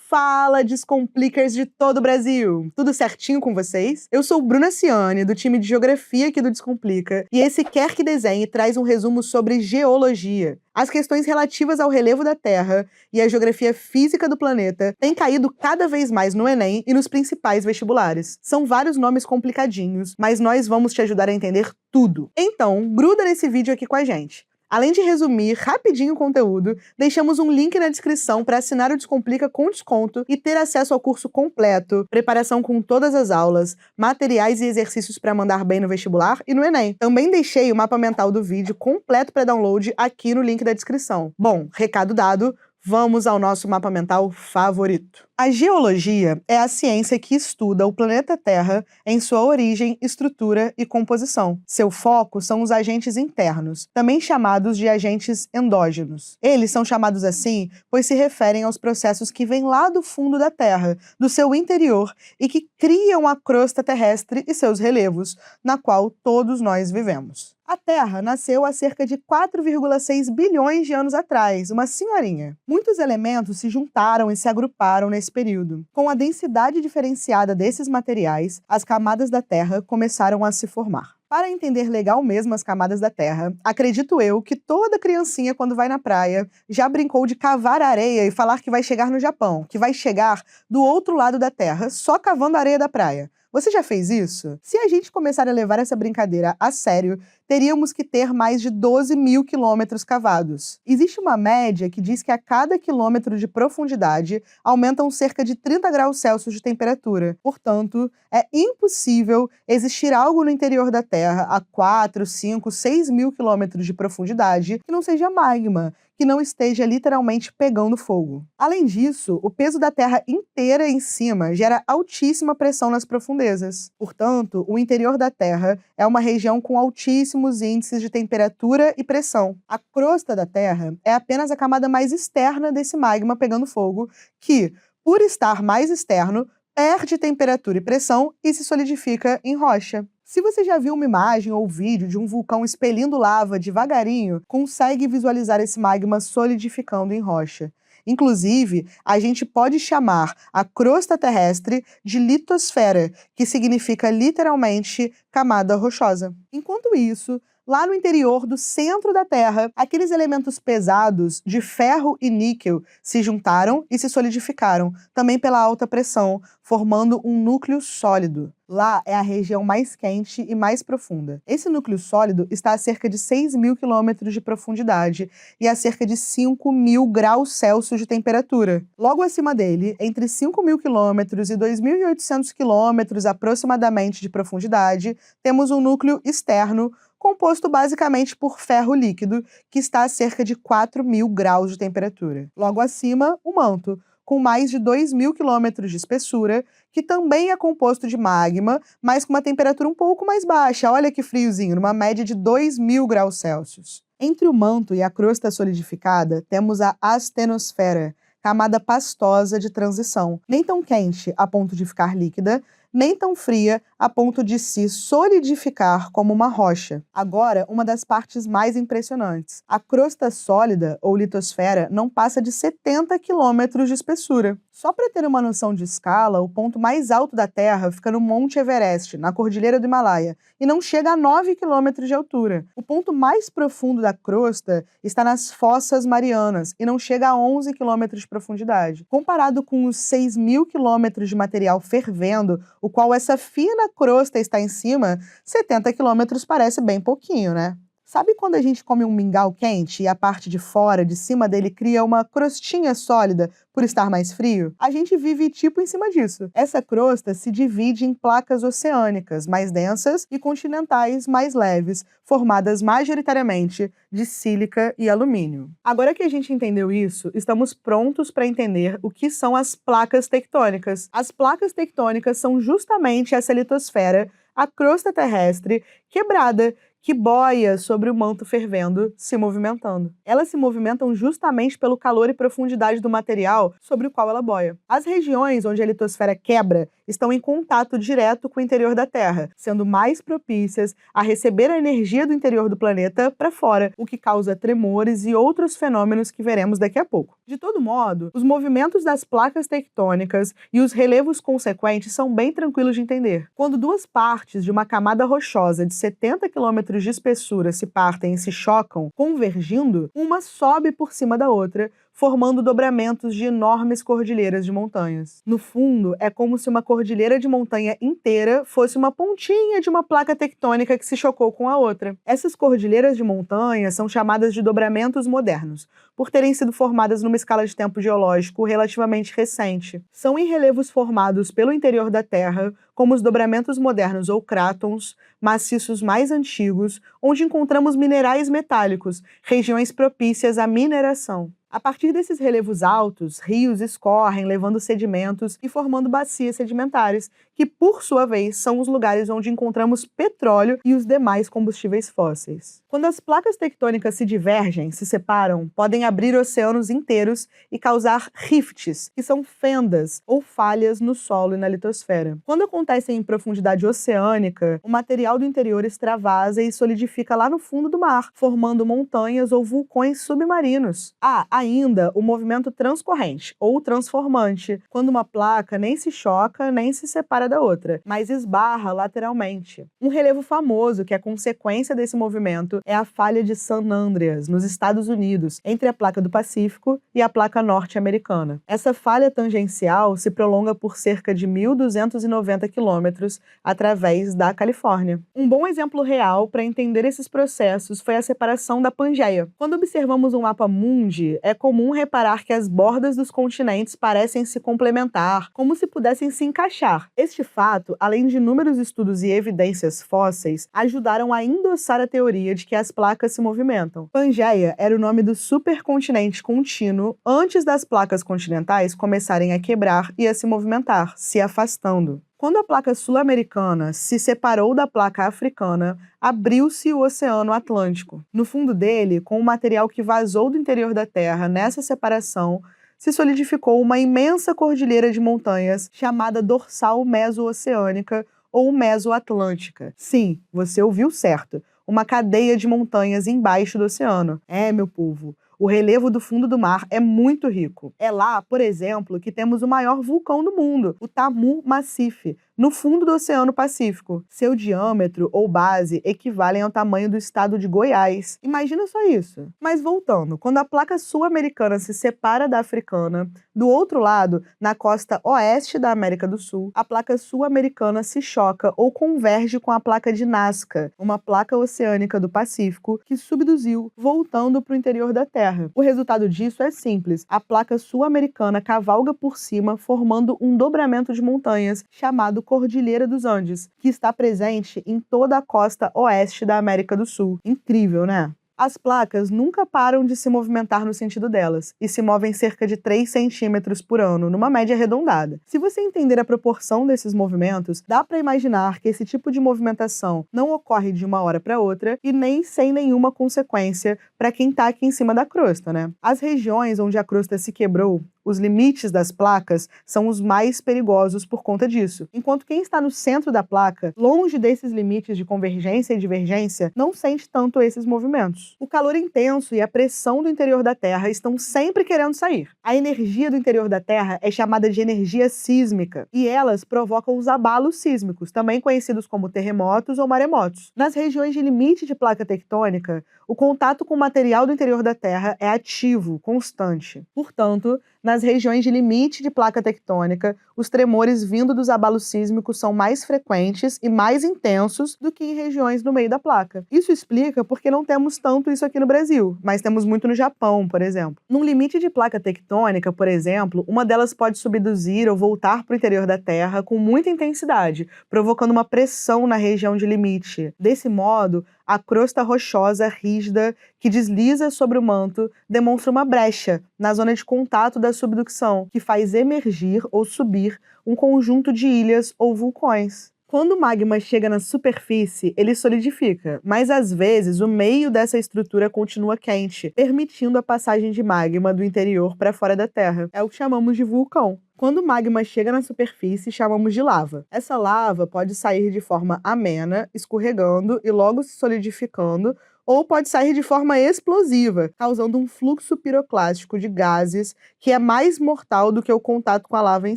Fala, Descomplicers de todo o Brasil! Tudo certinho com vocês? Eu sou Bruna Ciani, do time de Geografia aqui do Descomplica, e esse Quer Que Desenhe traz um resumo sobre geologia. As questões relativas ao relevo da Terra e à geografia física do planeta têm caído cada vez mais no Enem e nos principais vestibulares. São vários nomes complicadinhos, mas nós vamos te ajudar a entender tudo. Então, gruda nesse vídeo aqui com a gente. Além de resumir rapidinho o conteúdo, deixamos um link na descrição para assinar o Descomplica com desconto e ter acesso ao curso completo, preparação com todas as aulas, materiais e exercícios para mandar bem no vestibular e no Enem. Também deixei o mapa mental do vídeo completo para download aqui no link da descrição. Bom, recado dado, vamos ao nosso mapa mental favorito. A geologia é a ciência que estuda o planeta Terra em sua origem, estrutura e composição. Seu foco são os agentes internos, também chamados de agentes endógenos. Eles são chamados assim pois se referem aos processos que vêm lá do fundo da Terra, do seu interior, e que criam a crosta terrestre e seus relevos, na qual todos nós vivemos. A Terra nasceu há cerca de 4,6 bilhões de anos atrás, uma senhorinha. Muitos elementos se juntaram e se agruparam nesse período. Com a densidade diferenciada desses materiais, as camadas da Terra começaram a se formar. Para entender legal mesmo as camadas da Terra, acredito eu que toda criancinha, quando vai na praia, já brincou de cavar areia e falar que vai chegar no Japão, que vai chegar do outro lado da Terra, só cavando a areia da praia. Você já fez isso? Se a gente começar a levar essa brincadeira a sério, teríamos que ter mais de 12 mil quilômetros cavados. Existe uma média que diz que a cada quilômetro de profundidade aumentam cerca de 30 graus Celsius de temperatura. Portanto, é impossível existir algo no interior da Terra a 4, 5, 6 mil quilômetros de profundidade que não seja magma, que não esteja literalmente pegando fogo. Além disso, o peso da Terra inteira em cima gera altíssima pressão nas profundezas. Portanto, o interior da Terra é uma região com altíssimos índices de temperatura e pressão. A crosta da Terra é apenas a camada mais externa desse magma pegando fogo, que, por estar mais externo, perde temperatura e pressão e se solidifica em rocha. Se você já viu uma imagem ou vídeo de um vulcão expelindo lava devagarinho, consegue visualizar esse magma solidificando em rocha. Inclusive, a gente pode chamar a crosta terrestre de litosfera, que significa literalmente camada rochosa. Enquanto isso, lá no interior do centro da Terra, aqueles elementos pesados de ferro e níquel se juntaram e se solidificaram, também pela alta pressão, formando um núcleo sólido. Lá é a região mais quente e mais profunda. Esse núcleo sólido está a cerca de 6 mil quilômetros de profundidade e a cerca de 5 mil graus Celsius de temperatura. Logo acima dele, entre 5 mil quilômetros e 2.800 quilômetros aproximadamente de profundidade, temos um núcleo externo composto basicamente por ferro líquido, que está a cerca de 4 mil graus de temperatura. Logo acima, o manto, com mais de 2 mil quilômetros de espessura, que também é composto de magma, mas com uma temperatura um pouco mais baixa. Olha que friozinho, numa média de 2 mil graus Celsius. Entre o manto e a crosta solidificada, temos a astenosfera, camada pastosa de transição, nem tão quente a ponto de ficar líquida, nem tão fria a ponto de se solidificar como uma rocha. Agora, uma das partes mais impressionantes. A crosta sólida, ou litosfera, não passa de 70 quilômetros de espessura. Só para ter uma noção de escala, o ponto mais alto da Terra fica no Monte Everest, na Cordilheira do Himalaia, e não chega a 9 quilômetros de altura. O ponto mais profundo da crosta está nas Fossas Marianas, e não chega a 11 quilômetros de profundidade. Comparado com os 6 mil quilômetros de material fervendo, o qual essa fina crosta está em cima, 70 quilômetros parece bem pouquinho, né? Sabe quando a gente come um mingau quente e a parte de fora, de cima dele, cria uma crostinha sólida por estar mais frio? A gente vive tipo em cima disso. Essa crosta se divide em placas oceânicas mais densas e continentais mais leves, formadas majoritariamente de sílica e alumínio. Agora que a gente entendeu isso, estamos prontos para entender o que são as placas tectônicas. As placas tectônicas são justamente essa litosfera, a crosta terrestre quebrada, que boia sobre o manto fervendo, se movimentando. Elas se movimentam justamente pelo calor e profundidade do material sobre o qual ela boia. As regiões onde a litosfera quebra estão em contato direto com o interior da Terra, sendo mais propícias a receber a energia do interior do planeta para fora, o que causa tremores e outros fenômenos que veremos daqui a pouco. De todo modo, os movimentos das placas tectônicas e os relevos consequentes são bem tranquilos de entender. Quando duas partes de uma camada rochosa de 70 km de espessura se partem e se chocam, convergindo, uma sobe por cima da outra, formando dobramentos de enormes cordilheiras de montanhas. No fundo, é como se uma cordilheira de montanha inteira fosse uma pontinha de uma placa tectônica que se chocou com a outra. Essas cordilheiras de montanha são chamadas de dobramentos modernos, por terem sido formadas numa escala de tempo geológico relativamente recente. São em relevos formados pelo interior da Terra, como os dobramentos modernos ou crátons, maciços mais antigos, onde encontramos minerais metálicos, regiões propícias à mineração. A partir desses relevos altos, rios escorrem, levando sedimentos e formando bacias sedimentares, que, por sua vez, são os lugares onde encontramos petróleo e os demais combustíveis fósseis. Quando as placas tectônicas se divergem, se separam, podem abrir oceanos inteiros e causar rifts, que são fendas ou falhas no solo e na litosfera. Quando acontecem em profundidade oceânica, o material do interior extravasa e solidifica lá no fundo do mar, formando montanhas ou vulcões submarinos. Ainda o movimento transcorrente, ou transformante, quando uma placa nem se choca nem se separa da outra, mas esbarra lateralmente. Um relevo famoso que é consequência desse movimento é a falha de San Andreas, nos Estados Unidos, entre a placa do Pacífico e a placa norte-americana. Essa falha tangencial se prolonga por cerca de 1.290 quilômetros através da Califórnia. Um bom exemplo real para entender esses processos foi a separação da Pangeia. Quando observamos um mapa mundi, é comum reparar que as bordas dos continentes parecem se complementar, como se pudessem se encaixar. Este fato, além de inúmeros estudos e evidências fósseis, ajudaram a endossar a teoria de que as placas se movimentam. Pangeia era o nome do supercontinente contínuo antes das placas continentais começarem a quebrar e a se movimentar, se afastando. Quando a placa sul-americana se separou da placa africana, abriu-se o Oceano Atlântico. No fundo dele, com o material que vazou do interior da Terra nessa separação, se solidificou uma imensa cordilheira de montanhas chamada Dorsal Meso-Oceânica ou Mesoatlântica. Sim, você ouviu certo. Uma cadeia de montanhas embaixo do oceano. Meu povo, o relevo do fundo do mar é muito rico. É lá, por exemplo, que temos o maior vulcão do mundo, o Tamu Massif, no fundo do Oceano Pacífico. Seu diâmetro ou base equivalem ao tamanho do estado de Goiás. Imagina só isso. Mas voltando, quando a placa sul-americana se separa da africana, do outro lado, na costa oeste da América do Sul, a placa sul-americana se choca ou converge com a placa de Nazca, uma placa oceânica do Pacífico, que subduziu, voltando para o interior da Terra. O resultado disso é simples. A placa sul-americana cavalga por cima, formando um dobramento de montanhas, chamado Cordilheira dos Andes, que está presente em toda a costa oeste da América do Sul. Incrível, né? As placas nunca param de se movimentar no sentido delas, e se movem cerca de 3 centímetros por ano, numa média arredondada. Se você entender a proporção desses movimentos, dá para imaginar que esse tipo de movimentação não ocorre de uma hora para outra e nem sem nenhuma consequência para quem está aqui em cima da crosta, né? As regiões onde a crosta se quebrou, os limites das placas, são os mais perigosos por conta disso. Enquanto quem está no centro da placa, longe desses limites de convergência e divergência, não sente tanto esses movimentos. O calor intenso e a pressão do interior da Terra estão sempre querendo sair. A energia do interior da Terra é chamada de energia sísmica, e elas provocam os abalos sísmicos, também conhecidos como terremotos ou maremotos. Nas regiões de limite de placa tectônica, o contato com o material do interior da Terra é ativo, constante. Portanto, nas regiões de limite de placa tectônica, os tremores vindo dos abalos sísmicos são mais frequentes e mais intensos do que em regiões no meio da placa. Isso explica porque não temos tanto isso aqui no Brasil, mas temos muito no Japão, por exemplo. Num limite de placa tectônica, por exemplo, uma delas pode subduzir ou voltar para o interior da Terra com muita intensidade, provocando uma pressão na região de limite. Desse modo, a crosta rochosa rígida que desliza sobre o manto demonstra uma brecha na zona de contato da subducção, que faz emergir ou subir um conjunto de ilhas ou vulcões. Quando o magma chega na superfície, ele solidifica, mas às vezes o meio dessa estrutura continua quente, permitindo a passagem de magma do interior para fora da Terra. É o que chamamos de vulcão. Quando o magma chega na superfície, chamamos de lava. Essa lava pode sair de forma amena, escorregando e logo se solidificando, ou pode sair de forma explosiva, causando um fluxo piroclástico de gases que é mais mortal do que o contato com a lava em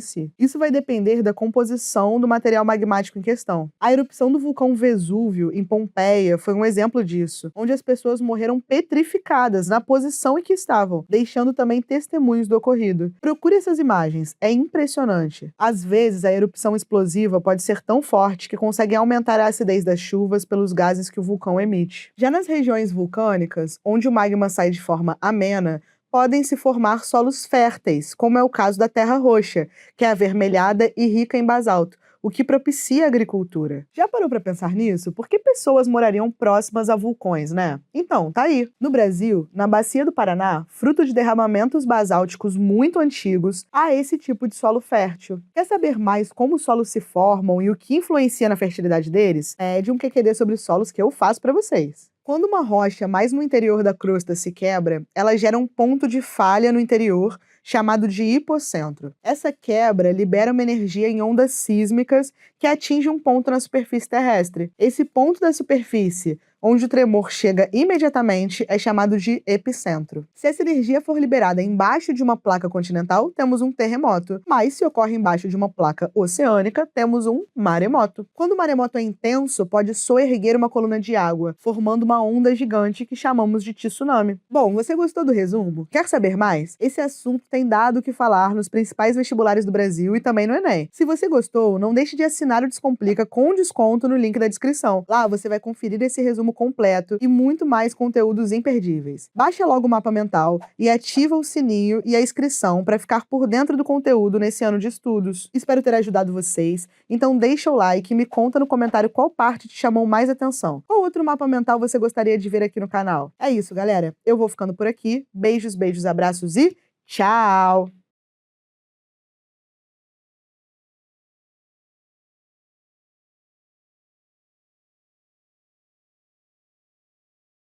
si. Isso vai depender da composição do material magmático em questão. A erupção do vulcão Vesúvio, em Pompeia, foi um exemplo disso, onde as pessoas morreram petrificadas na posição em que estavam, deixando também testemunhos do ocorrido. Procure essas imagens, é impressionante. Às vezes, a erupção explosiva pode ser tão forte que consegue aumentar a acidez das chuvas pelos gases que o vulcão emite. Já nas regiões vulcânicas, onde o magma sai de forma amena, podem se formar solos férteis, como é o caso da Terra Roxa, que é avermelhada e rica em basalto, o que propicia a agricultura. Já parou para pensar nisso? Por que pessoas morariam próximas a vulcões, né? Então, tá aí. No Brasil, na Bacia do Paraná, fruto de derramamentos basálticos muito antigos, há esse tipo de solo fértil. Quer saber mais como os solos se formam e o que influencia na fertilidade deles? É de um QQD sobre solos que eu faço para vocês. Quando uma rocha mais no interior da crosta se quebra, ela gera um ponto de falha no interior, chamado de hipocentro. Essa quebra libera uma energia em ondas sísmicas que atinge um ponto na superfície terrestre. Esse ponto da superfície, onde o tremor chega imediatamente, é chamado de epicentro. Se essa energia for liberada embaixo de uma placa continental, temos um terremoto, mas se ocorre embaixo de uma placa oceânica, temos um maremoto. Quando o maremoto é intenso, pode soerguer uma coluna de água, formando uma onda gigante que chamamos de tsunami. Bom, você gostou do resumo? Quer saber mais? Esse assunto tem dado o que falar nos principais vestibulares do Brasil e também no Enem. Se você gostou, não deixe de assinar o Descomplica com desconto no link da descrição. Lá você vai conferir esse resumo completo e muito mais conteúdos imperdíveis. Baixa logo o mapa mental e ativa o sininho e a inscrição para ficar por dentro do conteúdo nesse ano de estudos. Espero ter ajudado vocês, então deixa o like e me conta no comentário qual parte te chamou mais atenção. Qual outro mapa mental você gostaria de ver aqui no canal? É isso, galera. Eu vou ficando por aqui. Beijos, beijos, abraços e tchau!